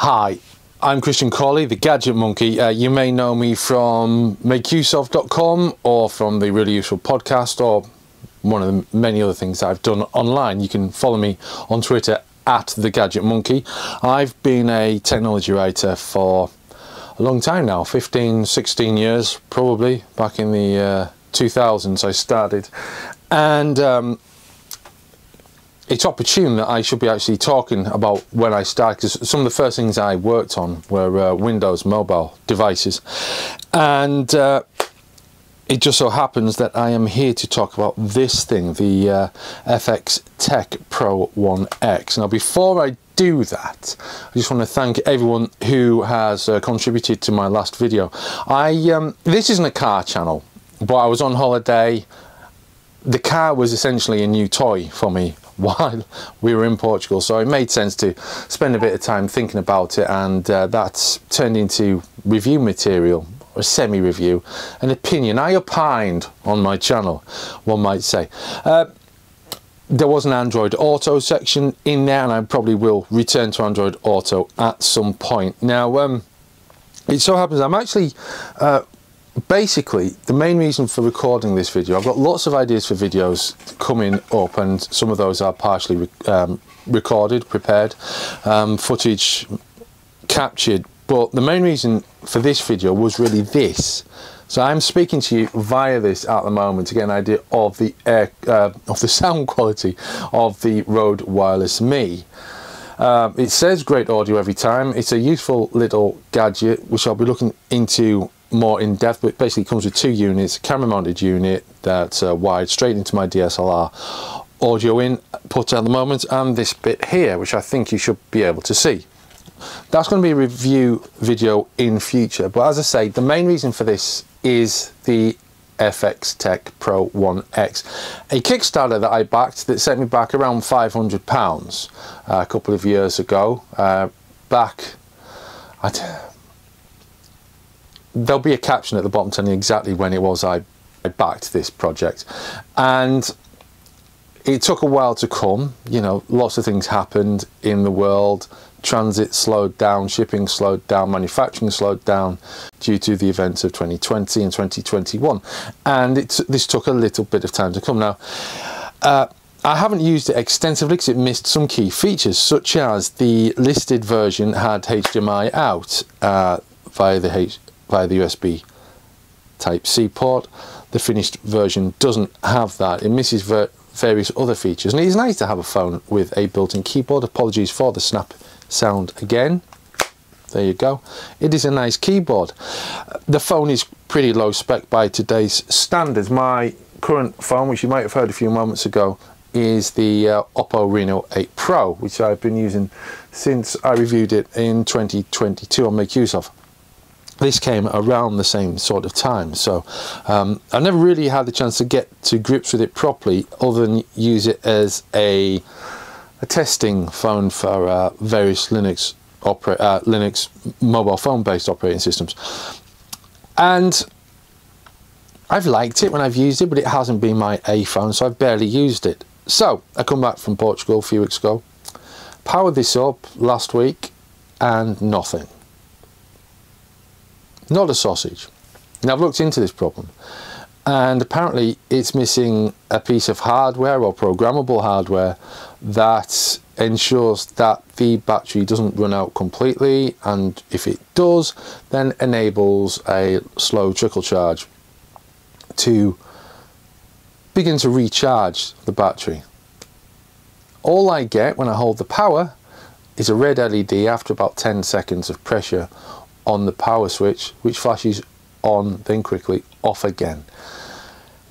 Hi, I'm Christian Cawley, the Gadget Monkey. You may know me from makeuseof.com or from the Really Useful podcast or one of the many other things that I've done online. You can follow me on Twitter at the Gadget Monkey. I've been a technology writer for a long time now, 15, 16 years probably. Back in the 2000s I started, and it's opportune that I should be actually talking about when I started, because some of the first things I worked on were Windows mobile devices, and it just so happens that I am here to talk about this thing, the FX Tech Pro XI X. Now before I do that, I just want to thank everyone who has contributed to my last video. This isn't a car channel, but I was on holiday. The car was essentially a new toy for me while we were in Portugal, so it made sense to spend a bit of time thinking about it, and that's turned into review material, or semi-review, an opinion. I opined on my channel, one might say. There was an Android Auto section in there, and I probably will return to Android Auto at some point. Now, it so happens I'm actually basically, the main reason for recording this video, I've got lots of ideas for videos coming up, and some of those are partially recorded, prepared, footage captured, but the main reason for this video was really this. So I'm speaking to you via this at the moment to get an idea of the sound quality of the Rode Wireless Me. It says great audio every time. It's a useful little gadget which I'll be looking into more in depth, but it basically comes with two units: a camera mounted unit that's wired straight into my DSLR audio input at the moment, and this bit here which I think you should be able to see. That's going to be a review video in future, but as I say, the main reason for this is the FX Tech Pro XI X, a Kickstarter that I backed that sent me back around £500 a couple of years ago. There'll be a caption at the bottom telling you exactly when it was I backed this project, and it took a while to come. You know, lots of things happened in the world. Transit slowed down, shipping slowed down, manufacturing slowed down due to the events of 2020 and 2021, and this took a little bit of time to come. Now, I haven't used it extensively because it missed some key features, such as the listed version had HDMI out via the USB Type-C port. The finished version doesn't have that. It misses various other features, and it is nice to have a phone with a built-in keyboard. Apologies for the snap sound again. There you go. It is a nice keyboard. The phone is pretty low spec by today's standards. My current phone, which you might have heard a few moments ago, is the Oppo Reno 8 Pro, which I've been using since I reviewed it in 2022 on Make Use Of. This came around the same sort of time, so I never really had the chance to get to grips with it properly, other than use it as a testing phone for various Linux mobile phone based operating systems, and I've liked it when I've used it, but it hasn't been my A phone, so I've barely used it. So I come back from Portugal a few weeks ago, powered this up last week, and nothing. Not a sausage. Now, I've looked into this problem, and apparently it's missing a piece of hardware or programmable hardware that ensures that the battery doesn't run out completely, and if it does, then enables a slow trickle charge to begin to recharge the battery. All I get when I hold the power is a red LED after about 10 seconds of pressure on the power switch, which flashes on, then quickly off again.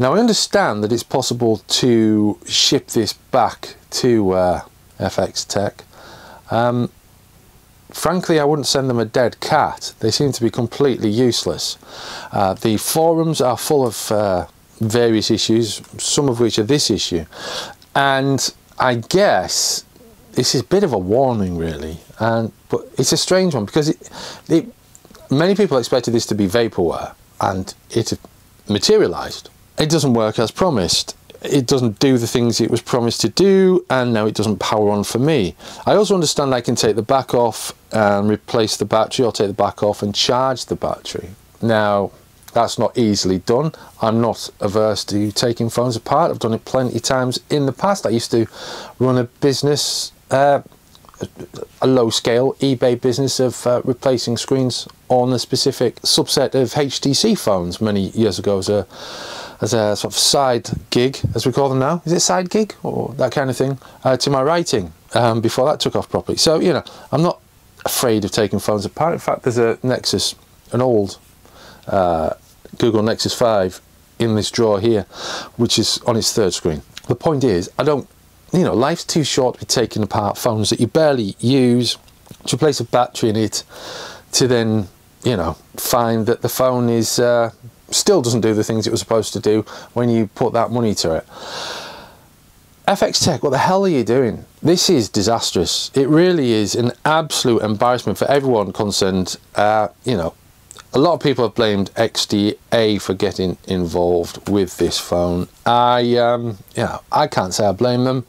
Now, I understand that it's possible to ship this back to FX Tech. Frankly, I wouldn't send them a dead cat. They seem to be completely useless. The forums are full of various issues, some of which are this issue, and I guess this is a bit of a warning, really, but it's a strange one, because many people expected this to be vaporware, and it materialized. It doesn't work as promised. it doesn't do the things it was promised to do, and now it doesn't power on for me. I also understand I can take the back off and replace the battery, or take the back off and charge the battery. Now, that's not easily done. I'm not averse to taking phones apart. I've done it plenty of times in the past. I used to run a business, a low-scale eBay business of replacing screens on a specific subset of HTC phones many years ago as a sort of side gig, as we call them now. Is it side gig or that kind of thing? To my writing, before that took off properly. So, you know, I'm not afraid of taking phones apart. In fact, there's a Nexus, an old Google Nexus 5 in this drawer here, which is on its third screen. The point is, I don't, you know, life's too short to be taking apart phones that you barely use, to replace a battery in it, to then, you know, find that the phone is still doesn't do the things it was supposed to do when you put that money to it. FX Tech, what the hell are you doing? This is disastrous. It really is an absolute embarrassment for everyone concerned. You know, a lot of people have blamed XDA for getting involved with this phone. You know, I can't say I blame them.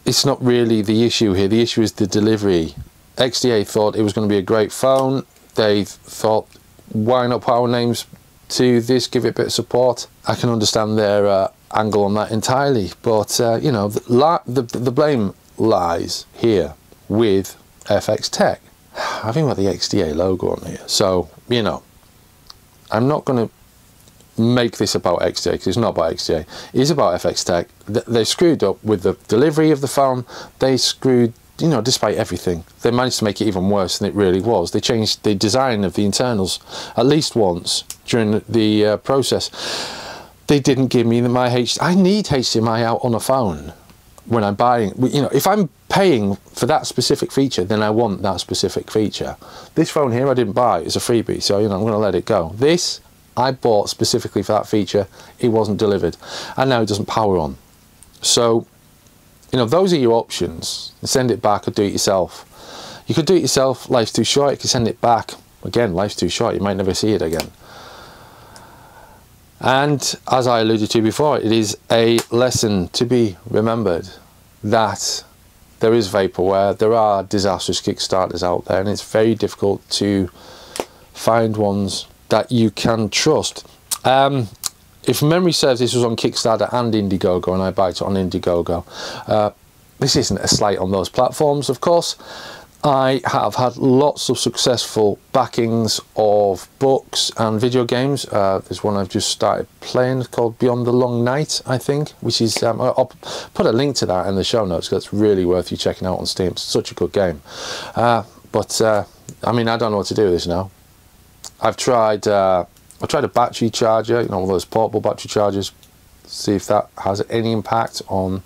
It's not really the issue here. The issue is the delivery. XDA thought it was going to be a great phone. They thought, why not put our names to this, give it a bit of support? I can understand their angle on that entirely, but you know, the blame lies here with FX Tech. I think got the XDA logo on here, so you know, I'm not going to make this about XDA because it's not about XDA. It is about FX Tech. They screwed up with the delivery of the phone. They screwed, you know, despite everything, they managed to make it even worse than it really was. They changed the design of the internals at least once during the process. They didn't give me my HDMI. I need HDMI out on a phone when I'm buying. You know, if I'm paying for that specific feature, then I want that specific feature. This phone here I didn't buy. It's a freebie, so you know, I'm going to let it go. This I bought specifically for that feature. It wasn't delivered, and now it doesn't power on. So, you know, those are your options. Send it back or do it yourself. You could do it yourself, life's too short. You could send it back. Again, life's too short, you might never see it again. And as I alluded to before, it is a lesson to be remembered that there is vaporware, there are disastrous Kickstarters out there, and it's very difficult to find ones that you can trust. If memory serves, this was on Kickstarter and Indiegogo, and I bought it on Indiegogo. This isn't a slight on those platforms, of course. I have had lots of successful backings of books and video games. There's one I've just started playing called Beyond the Long Night, I think, which is, I'll put a link to that in the show notes because it's really worth you checking out on Steam. It's such a good game. I mean, I don't know what to do with this now. I've tried a battery charger, you know, one of those portable battery chargers, see if that has any impact on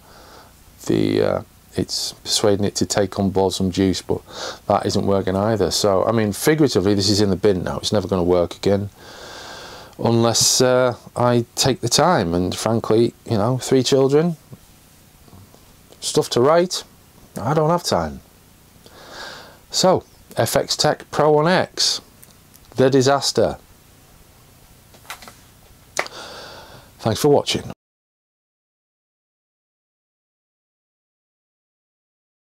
the, it's persuading it to take on board some juice, but that isn't working either. So, I mean, figuratively, this is in the bin now. It's never going to work again unless I take the time. And frankly, you know, 3 children, stuff to write, I don't have time. So, FX Tech PRO X, the disaster. Thanks for watching.